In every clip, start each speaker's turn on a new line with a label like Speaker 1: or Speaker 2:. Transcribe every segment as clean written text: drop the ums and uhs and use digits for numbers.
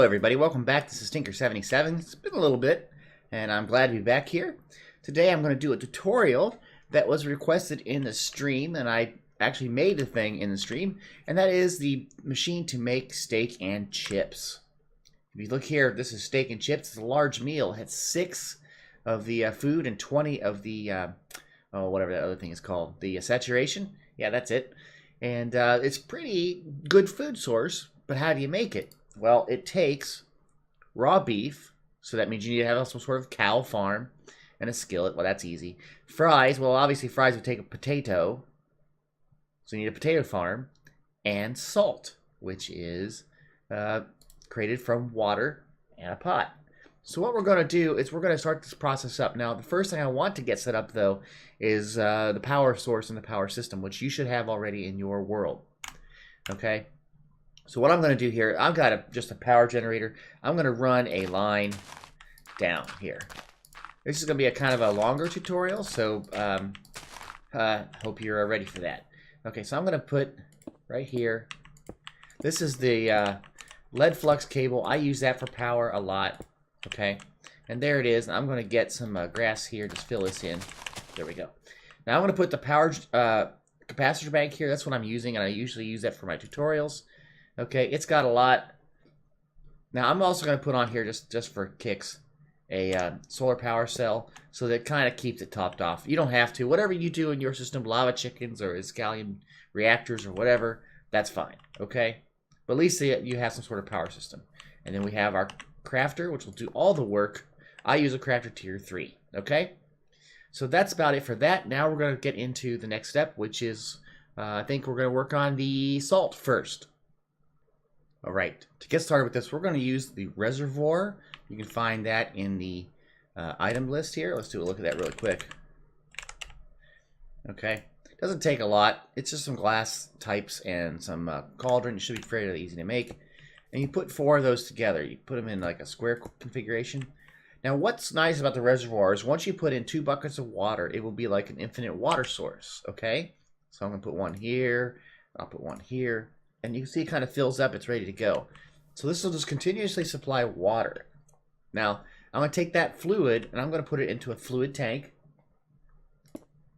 Speaker 1: everybody, welcome back. This is Stinker77. It's been a little bit, and I'm glad to be back here. Today I'm going to do a tutorial that was requested in the stream, and I actually made the thing in the stream, and that is the machine to make steak and chips. If you look here, this is steak and chips. It's a large meal. It has 6 of the food and 20 of the, whatever that other thing is called, the saturation. Yeah, that's it. And it's pretty good food source, but how do you make it? Well, it takes raw beef, so that means you need to have some sort of cow farm and a skillet. Well, that's easy. Fries, well, obviously fries would take a potato, so you need a potato farm, and salt, which is created from water and a pot. So what we're going to do is we're going to start this process up. Now, the first thing I want to get set up, though, is the power source and the power system, which you should have already in your world. Okay? So what I'm going to do here, I've got just a power generator. I'm going to run a line down here. This is going to be a kind of a longer tutorial, so hope you're ready for that. Okay, so I'm going to put right here. This is the lead flux cable. I use that for power a lot. Okay, and there it is. I'm going to get some grass here. Just fill this in. There we go. Now I'm going to put the power capacitor bank here. That's what I'm using, and I usually use that for my tutorials. Okay, it's got a lot. Now I'm also going to put on here, just for kicks, a solar power cell, so that kind of keeps it topped off. You don't have to. Whatever you do in your system, lava chickens or scallion reactors or whatever, that's fine. Okay, but at least you have some sort of power system. And then we have our crafter, which will do all the work. I use a crafter tier 3. Okay, so that's about it for that. Now we're going to get into the next step, which is I think we're going to work on the salt first. All right, to get started with this, we're going to use the reservoir. You can find that in the item list here. Let's do a look at that really quick. Okay, it doesn't take a lot. It's just some glass types and some cauldron. It should be fairly easy to make. And you put 4 of those together. You put them in like a square configuration. Now, what's nice about the reservoir is once you put in 2 buckets of water, it will be like an infinite water source. Okay, so I'm going to put one here. I'll put one here. And you can see it kind of fills up. It's ready to go. So this will just continuously supply water. Now, I'm going to take that fluid and I'm going to put it into a fluid tank.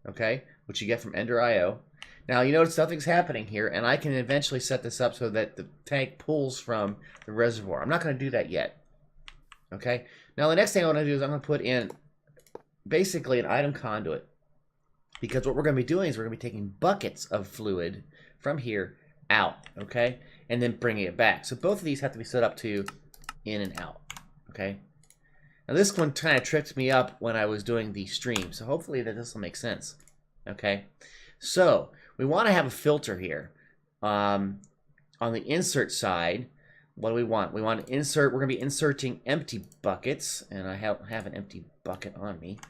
Speaker 1: Okay, which you get from Ender.io. Now, you notice nothing's happening here, and I can eventually set this up so that the tank pulls from the reservoir. I'm not going to do that yet. Okay, now the next thing I want to do is I'm going to put in basically an item conduit. Because what we're going to be doing is we're going to be taking buckets of fluid from here out, okay, and then bringing it back. So both of these have to be set up to in and out, okay. Now this one kind of tripped me up when I was doing the stream, so hopefully this will make sense, okay. So we want to have a filter here. On the insert side, what do we want? We want to insert. We're going to be inserting empty buckets, and I have an empty bucket on me.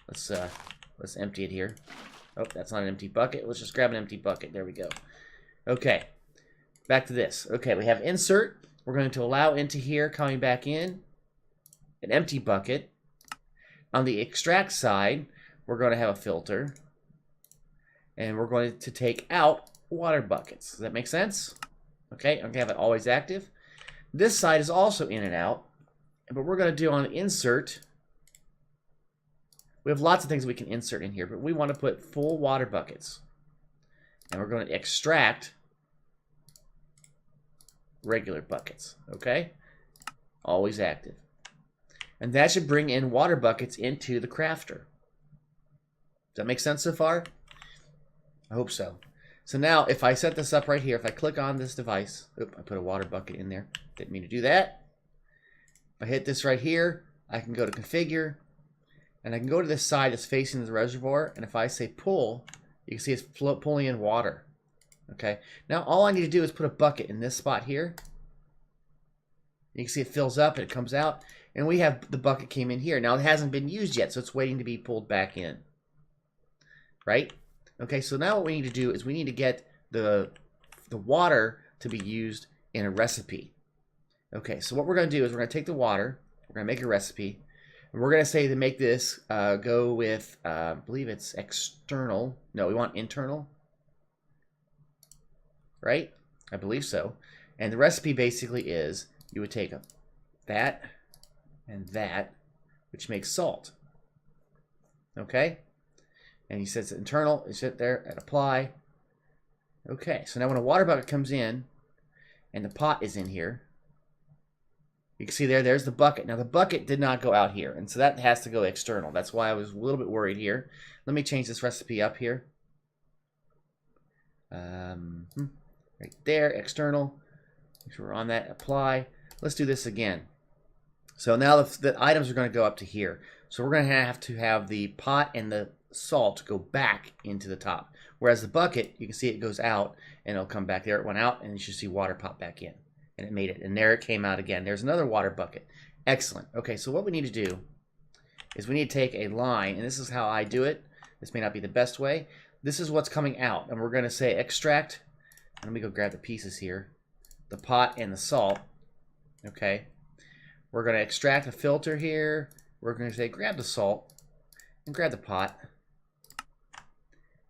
Speaker 1: Let's empty it here. Oh, that's not an empty bucket. Let's just grab an empty bucket. There we go. Okay, back to this. Okay, we have insert. We're going to allow into here, coming back in, an empty bucket. On the extract side, we're going to have a filter. And we're going to take out water buckets. Does that make sense? Okay, I'm going to have it always active. This side is also in and out. But we're going to do on the insert, we have lots of things we can insert in here, but we want to put full water buckets. And we're going to extract regular buckets, okay? Always active. And that should bring in water buckets into the crafter. Does that make sense so far? I hope so. So now, if I set this up right here, if I click on this device, I put a water bucket in there. Didn't mean to do that. If I hit this right here, I can go to configure, and I can go to this side that's facing the reservoir, and if I say pull, you can see it's pulling in water. Okay. Now all I need to do is put a bucket in this spot here. You can see it fills up and it comes out, and we have the bucket came in here. Now it hasn't been used yet, so it's waiting to be pulled back in. Right? Okay. So now what we need to do is we need to get the water to be used in a recipe. Okay. So what we're going to do is we're going to take the water, we're going to make a recipe. And we're going to say to make this go with, I believe it's external. No, we want internal. Right? I believe so. And the recipe basically is you would take that, and that, which makes salt. Okay? And he says internal, you sit there and apply. Okay, so now when a water bucket comes in, and the pot is in here, you can see there's the bucket. Now the bucket did not go out here, and so that has to go external. That's why I was a little bit worried here. Let me change this recipe up here. Right there, external. Make sure we're on that, apply. Let's do this again. So now the items are going to go up to here. So we're going to have the pot and the salt go back into the top. Whereas the bucket, you can see it goes out and it'll come back. There it went out, and you should see water pop back in. And it made it. And there it came out again. There's another water bucket. Excellent. Okay, so what we need to do is we need to take a line, and this is how I do it. This may not be the best way. This is what's coming out, and we're going to say extract. Let me go grab the pieces here. The pot and the salt. Okay. We're going to extract a filter here. We're going to say grab the salt and grab the pot.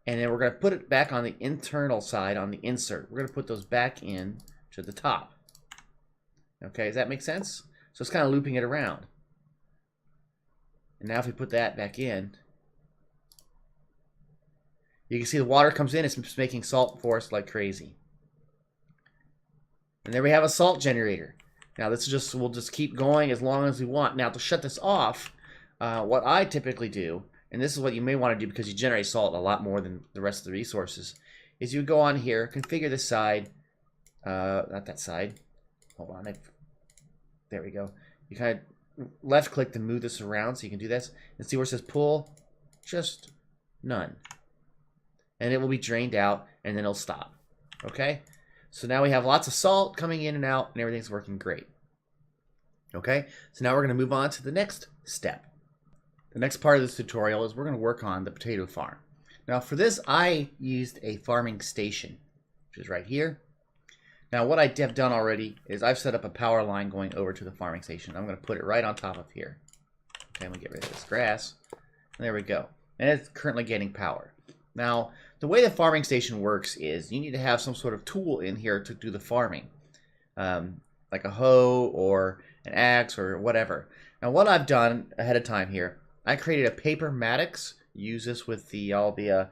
Speaker 1: And then we're going to put it back on the internal side on the insert. We're going to put those back in to the top. Okay, does that make sense? So it's kind of looping it around. And now if we put that back in, you can see the water comes in. It's making salt for us like crazy. And there we have a salt generator. Now this is just, we'll just keep going as long as we want. Now to shut this off, what I typically do, and this is what you may want to do because you generate salt a lot more than the rest of the resources, is you go on here, configure this side, not that side. Hold on, there we go. You kind of left click to move this around so you can do this. And see where it says pull? Just none. And it will be drained out and then it'll stop. Okay? So now we have lots of salt coming in and out and everything's working great. Okay? So now we're going to move on to the next step. The next part of this tutorial is we're going to work on the potato farm. Now for this I used a farming station, which is right here. Now what I have done already is I've set up a power line going over to the farming station. I'm going to put it right on top of here. Okay, I'm going to get rid of this grass. And there we go. And it's currently getting power. Now, the way the farming station works is you need to have some sort of tool in here to do the farming. Like a hoe or an axe or whatever. Now what I've done ahead of time here, I created a paper mattox. Use this with all the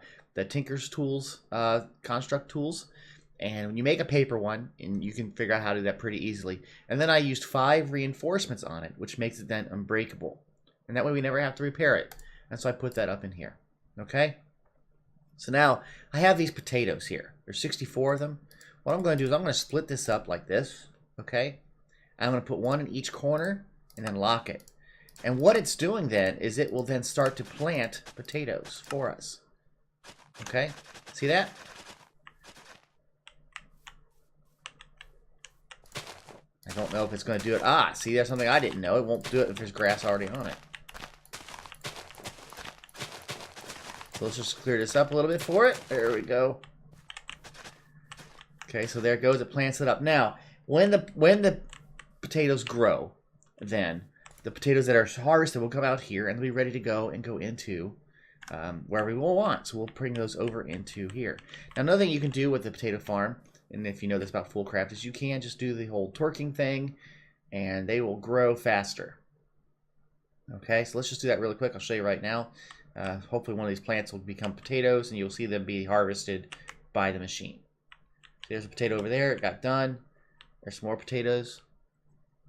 Speaker 1: Tinker's tools, construct tools. And when you make a paper one, and you can figure out how to do that pretty easily. And then I used 5 reinforcements on it, which makes it then unbreakable. And that way we never have to repair it. And so I put that up in here. Okay? So now I have these potatoes here. There's 64 of them. What I'm going to do is I'm going to split this up like this. Okay? I'm going to put one in each corner and then lock it. And what it's doing then is it will then start to plant potatoes for us. Okay? See that? I don't know if it's going to do it. Ah, see, there's something I didn't know. It won't do it if there's grass already on it. So let's just clear this up a little bit for it. There we go. Okay, so there it goes. It plants it up. Now, when the potatoes grow, then the potatoes that are harvested will come out here and they'll be ready to go and go into wherever we will want. So we'll bring those over into here. Now, another thing you can do with the potato farm, and if you know this about FoolCraft, is you can just do the whole torquing thing and they will grow faster. Okay, so let's just do that really quick. I'll show you right now. Hopefully one of these plants will become potatoes and you'll see them be harvested by the machine. There's a potato over there. It got done. There's some more potatoes.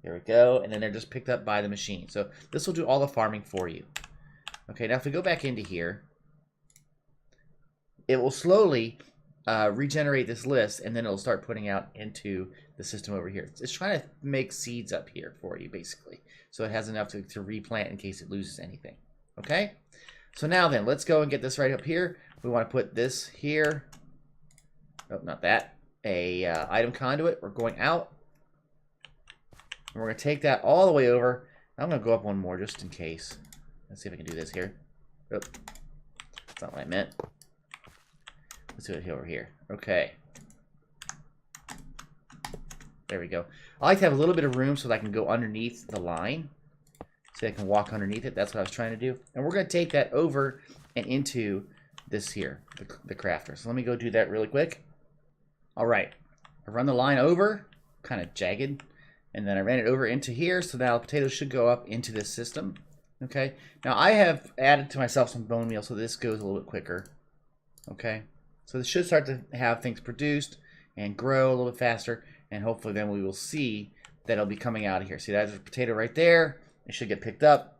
Speaker 1: There we go. And then they're just picked up by the machine. So this will do all the farming for you. Okay, now if we go back into here, it will slowly regenerate this list, and then it'll start putting out into the system over here. It's trying to make seeds up here for you, basically. So it has enough to replant in case it loses anything. Okay? So now then, let's go and get this right up here. We want to put this here. Oh, not that. Item conduit. We're going out. And we're going to take that all the way over. I'm going to go up one more just in case. Let's see if I can do this here. Oh, that's not what I meant. Let's do it over here. Okay. There we go. I like to have a little bit of room so that I can go underneath the line. So I can walk underneath it. That's what I was trying to do. And we're going to take that over and into this here, the crafter. So let me go do that really quick. All right. I run the line over, kind of jagged. And then I ran it over into here, so now the potatoes should go up into this system. Okay, now I have added to myself some bone meal so this goes a little bit quicker. Okay, so this should start to have things produced and grow a little bit faster, and hopefully then we will see that it'll be coming out of here. See, that's a potato right there. It should get picked up.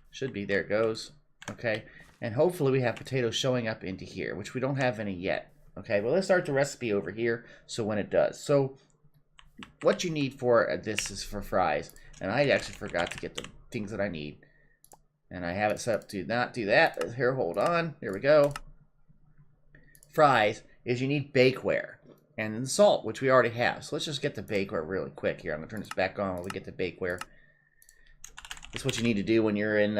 Speaker 1: Should be, there it goes. Okay, and hopefully we have potatoes showing up into here, which we don't have any yet. Okay, well, let's start the recipe over here so when it does. So what you need for this is for fries, and I actually forgot to get the things that I need, and I have it set up to not do that. Here, hold on, there we go. Fries is you need bakeware and then salt, which we already have. So let's just get the bakeware really quick here. I'm gonna turn this back on while we get the bakeware. That's what you need to do when you're in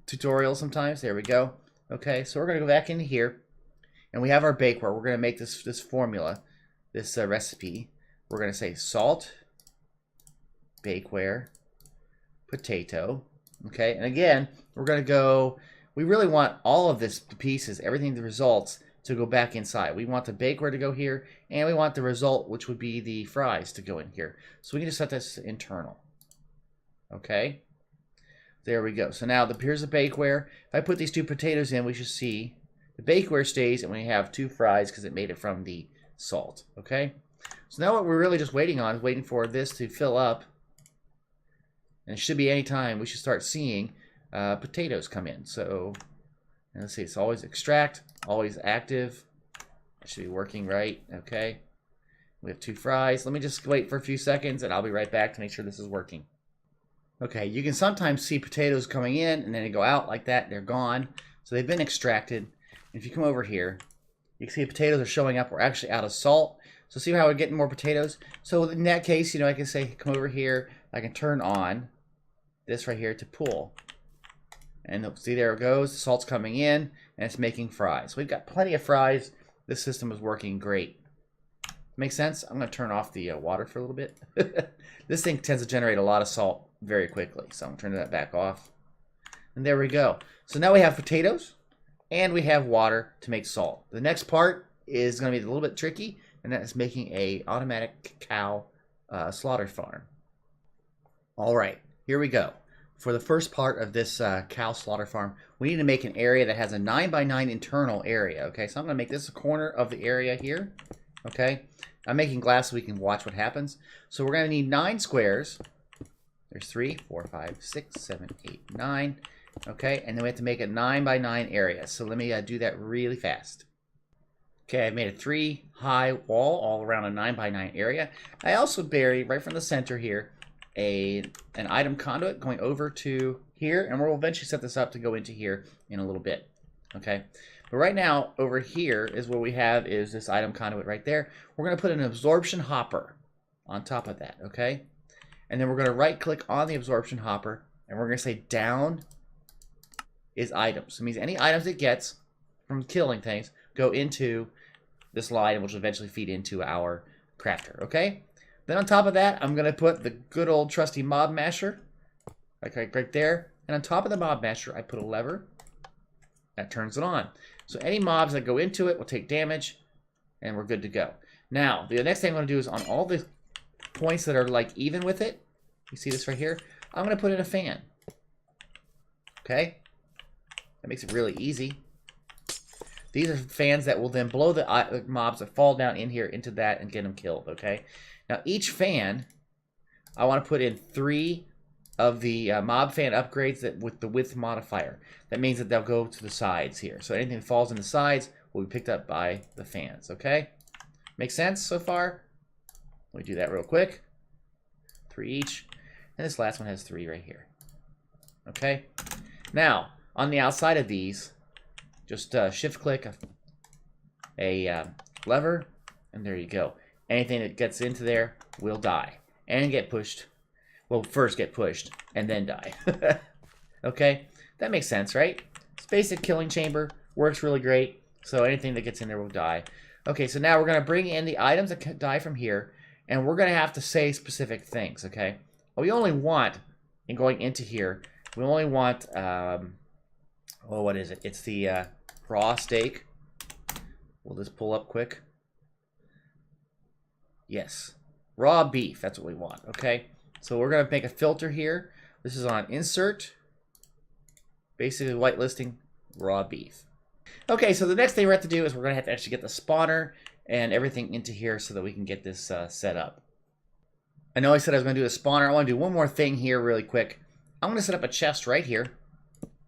Speaker 1: tutorials sometimes. There we go. Okay, so we're gonna go back into here, and we have our bakeware. We're gonna make this formula, this recipe. We're gonna say salt, bakeware, potato. Okay, and again, we're gonna go. We really want all of this, the pieces, everything, the results, to go back inside. We want the bakeware to go here, and we want the result, which would be the fries, to go in here. So we can just set this to internal. Okay, there we go. So now here's the bakeware. If I put these two potatoes in, we should see the bakeware stays, and we have two fries because it made it from the salt. Okay, so now what we're really just waiting on is waiting for this to fill up, and it should be any time we should start seeing potatoes come in. So let's see, it's always extract, always active. It should be working right. Okay, we have two fries. Let me just wait for a few seconds, and I'll be right back to make sure this is working. Okay, you can sometimes see potatoes coming in, and then they go out like that. They're gone. So they've been extracted. If you come over here, you can see potatoes are showing up. We're actually out of salt. So see how we're getting more potatoes? So in that case, I can say, come over here. I can turn on this right here to pull. And see, there it goes. The salt's coming in, and it's making fries. We've got plenty of fries. This system is working great. Makes sense? I'm going to turn off the water for a little bit. This thing tends to generate a lot of salt very quickly, so I'm turning that back off. And there we go. So now we have potatoes, and we have water to make salt. The next part is going to be a little bit tricky, and that is making a automatic cow slaughter farm. All right, here we go. For the first part of this cow slaughter farm, we need to make an area that has a 9x9 internal area. Okay, so I'm going to make this a corner of the area here. Okay, I'm making glass so we can watch what happens. So we're going to need 9 squares. There's 3, 4, 5, 6, 7, 8, 9. Okay, and then we have to make a 9x9 area. So let me do that really fast. Okay, I've made a 3 high wall all around a 9x9 area. I also buried right from the center here an item conduit going over to here, and we'll eventually set this up to go into here in a little bit. Okay, but right now over here is what we have is this item conduit right there. We're going to put an absorption hopper on top of that. Okay, and then we're going to right click on the absorption hopper, and we're going to say down is items. So it means any items it gets from killing things go into this line, which will eventually feed into our crafter. Okay, then on top of that, I'm going to put the good old trusty mob masher, right there. And on top of the mob masher, I put a lever that turns it on. So any mobs that go into it will take damage, and we're good to go. Now, the next thing I'm going to do is on all the points that are like even with it, you see this right here, I'm going to put in a fan. Okay? That makes it really easy. These are fans that will then blow the mobs that fall down in here into that and get them killed, okay? Now, each fan, I want to put in 3 of the mob fan upgrades that with the width modifier. That means that they'll go to the sides here. So anything that falls in the sides will be picked up by the fans, okay? Make sense so far? Let me do that real quick. 3 each. And this last one has 3 right here. Okay? Now, on the outside of these, just shift-click a lever, and there you go. Anything that gets into there will die and get pushed. Well, first get pushed and then die. Okay, that makes sense, right? It's basic killing chamber, works really great. So anything that gets in there will die. Okay, so now we're going to bring in the items that can die from here, and we're going to have to say specific things, okay? We only want, in going into here, we only want, oh, what is it? It's the raw steak. We'll just pull up quick. Yes. Raw beef, that's what we want, okay? So we're going to make a filter here. This is on insert, basically whitelisting raw beef. Okay, so the next thing we have to do is we're going to have to actually get the spawner and everything into here so that we can get this set up. I know I said I was going to do the spawner. I want to do one more thing here really quick. I'm going to set up a chest right here.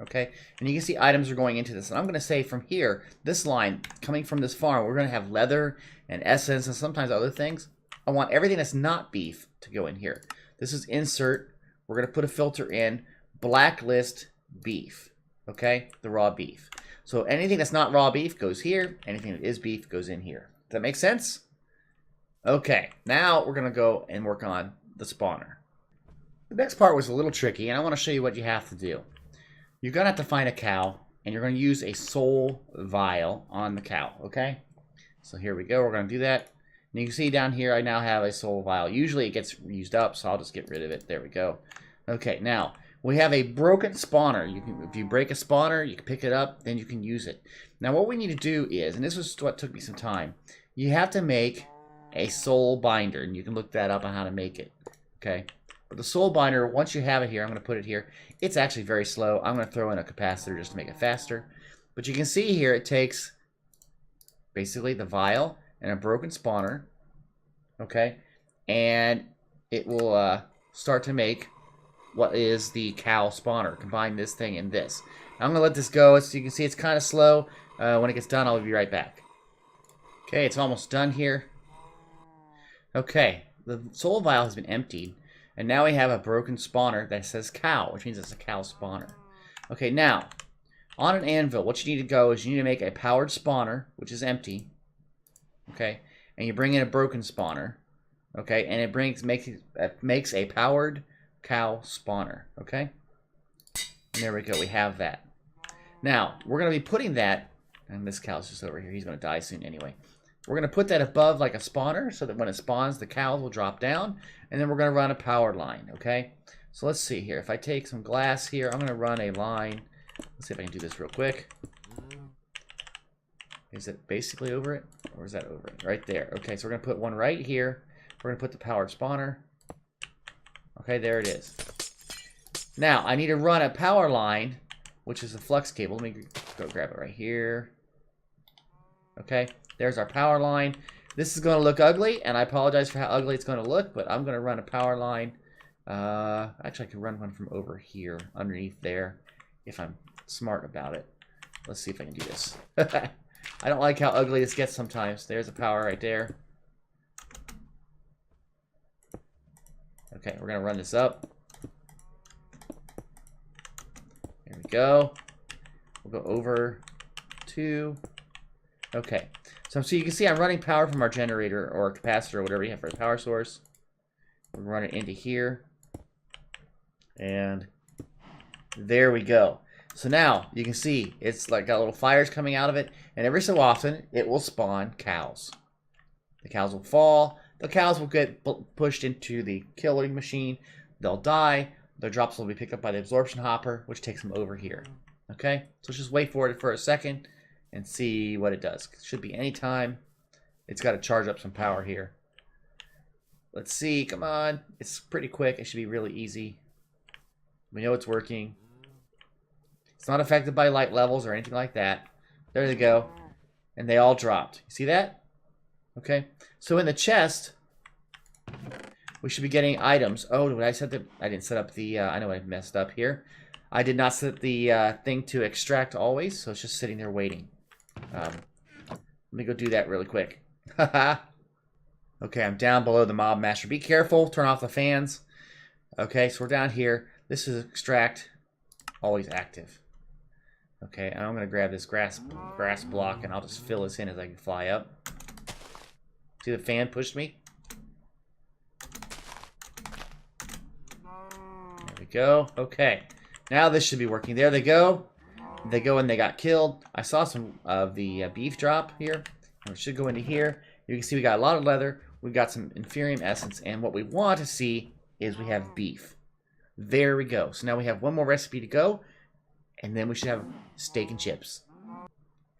Speaker 1: Okay, and you can see items are going into this. And I'm going to say from here, this line coming from this farm, we're going to have leather and essence and sometimes other things. I want everything that's not beef to go in here. This is insert. We're going to put a filter in blacklist beef. Okay, the raw beef. So anything that's not raw beef goes here. Anything that is beef goes in here. Does that make sense? Okay, now we're going to go and work on the spawner. The next part was a little tricky, and I want to show you what you have to do. You're going to have to find a cow, and you're going to use a soul vial on the cow, okay? So here we go. We're going to do that. And you can see down here, I now have a soul vial. Usually it gets used up, so I'll just get rid of it. There we go. Okay, now we have a broken spawner. If you break a spawner, you can pick it up, then you can use it. Now what we need to do is, and this was what took me some time, you have to make a soul binder, and you can look that up on how to make it, okay? But the soul binder, once you have it here, I'm going to put it here. It's actually very slow. I'm going to throw in a capacitor just to make it faster. But you can see here it takes basically the vial and a broken spawner, okay? And it will start to make what is the cow spawner. Combine this thing and this. I'm going to let this go. So you can see it's kind of slow. When it gets done, I'll be right back. Okay, it's almost done here. Okay, the soul vial has been emptied. And now we have a broken spawner that says cow, which means it's a cow spawner. Okay, now, on an anvil, what you need to go is you need to make a powered spawner, which is empty. Okay, and you bring in a broken spawner. Okay, and it makes a powered cow spawner. Okay, and there we go, we have that. Now, we're going to be putting that, and this cow's just over here, he's going to die soon anyway. We're going to put that above like a spawner so that when it spawns, the cows will drop down. And then we're going to run a powered line, okay? So let's see here. If I take some glass here, I'm going to run a line. Let's see if I can do this real quick. Is it basically over it? Or is that over it? Right there. Okay, so we're going to put one right here. We're going to put the powered spawner. Okay, there it is. Now, I need to run a power line, which is a flux cable. Let me go grab it right here. Okay. There's our power line. This is going to look ugly, and I apologize for how ugly it's going to look, but I'm going to run a power line. Actually, I can run one from over here, underneath there, if I'm smart about it. Let's see if I can do this. I don't like how ugly this gets sometimes. There's a power right there. Okay, we're going to run this up. There we go. We'll go over to... Okay. So you can see I'm running power from our generator or capacitor or whatever you have for a power source. We'll run it into here. And there we go. So now you can see it's like got little fires coming out of it. And every so often it will spawn cows. The cows will fall. The cows will get pushed into the killing machine. They'll die. Their drops will be picked up by the absorption hopper, which takes them over here. Okay? So let's just wait for it for a second and see what it does. It should be any time. It's got to charge up some power here. Let's see. Come on. It's pretty quick. It should be really easy. We know it's working. It's not affected by light levels or anything like that. There they go. And they all dropped. You see that? Okay. So in the chest, we should be getting items. Oh, did I set the... I didn't set up the... I know I messed up here. I did not set the thing to extract always, so it's just sitting there waiting. Let me go do that really quick. Okay, I'm down below the mob master. Be careful. Turn off the fans. Okay, so we're down here. This is extract. Always active. Okay, and I'm going to grab this grass block, and I'll just fill this in as I can fly up. See the fan pushed me? There we go. Okay, now this should be working. There they go. They go and they got killed. I saw some of the beef drop here. And it should go into here. You can see we got a lot of leather. We got some inferium essence. And what we want to see is we have beef. There we go. So now we have one more recipe to go. And then we should have steak and chips.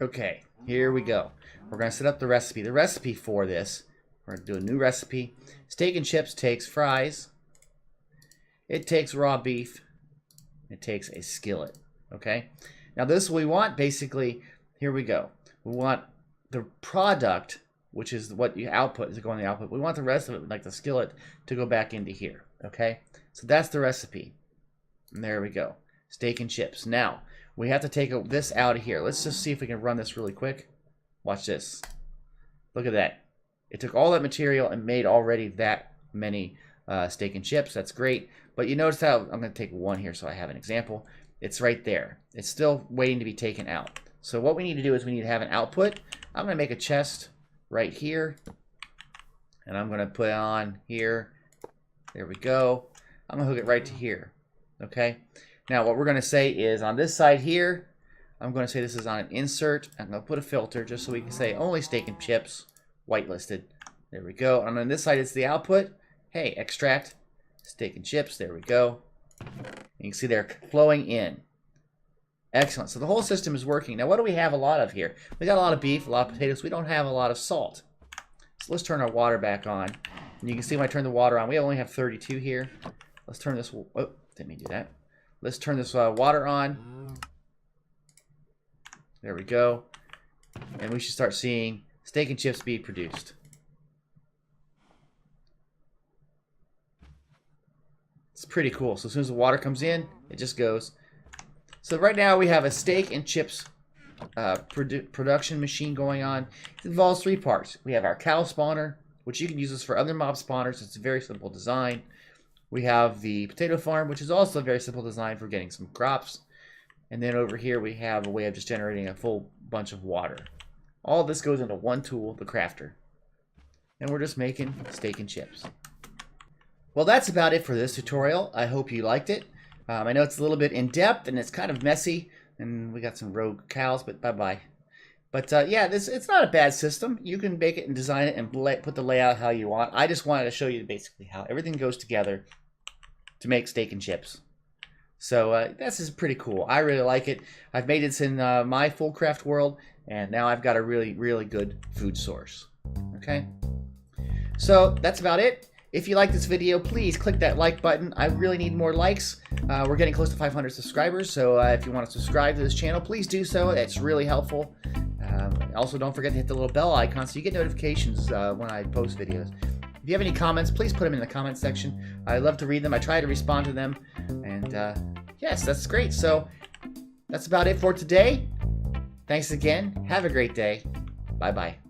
Speaker 1: Okay, here we go. We're going to set up the recipe. The recipe for this We're going to do a new recipe. Steak and chips takes fries. It takes raw beef. It takes a skillet. Okay? Now this we want basically, here we go. We want the product, which is what you output, is going in the output. We want the rest of it, like the skillet, to go back into here. Okay? So that's the recipe. And there we go. Steak and chips. Now, we have to take this out of here. Let's just see if we can run this really quick. Watch this. Look at that. It took all that material and made already that many steak and chips. That's great. But you notice how, I'm going to take one here so I have an example. It's right there. It's still waiting to be taken out. So what we need to do is we need to have an output. I'm going to make a chest right here. And I'm going to put it on here. There we go. I'm going to hook it right to here. Okay. Now what we're going to say is on this side here, I'm going to say this is on an insert. I'm going to put a filter just so we can say only steak and chips, whitelisted. There we go. And on this side it's the output. Hey, extract steak and chips. There we go. You can see they're flowing in. Excellent. So the whole system is working. Now what do we have a lot of here? We got a lot of beef, a lot of potatoes. We don't have a lot of salt. So let's turn our water back on. And you can see when I turn the water on, we only have 32 here. Let's turn this, oh, didn't mean to do that. Let's turn this water on. There we go. And we should start seeing steak and chips be produced. It's pretty cool. So as soon as the water comes in, it just goes. So right now we have a steak and chips production machine going on. It involves 3 parts. We have our cow spawner, which you can use this for other mob spawners. It's a very simple design. We have the potato farm, which is also a very simple design for getting some crops. And then over here we have a way of just generating a full bunch of water. All of this goes into one tool, the crafter. And we're just making steak and chips. Well, that's about it for this tutorial. I hope you liked it. I know it's a little bit in-depth and it's kind of messy. And we got some rogue cows, but bye-bye. But yeah, it's not a bad system. You can make it and design it and put the layout how you want. I just wanted to show you basically how everything goes together to make steak and chips. So this is pretty cool. I really like it. I've made it in my FoolCraft world, and now I've got a really, really good food source. Okay? So that's about it. If you like this video, please click that like button. I really need more likes. We're getting close to 500 subscribers, so if you want to subscribe to this channel, please do so. It's really helpful. Also, don't forget to hit the little bell icon so you get notifications when I post videos. If you have any comments, please put them in the comment section. I love to read them. I try to respond to them. And yes, that's great. So that's about it for today. Thanks again. Have a great day. Bye-bye.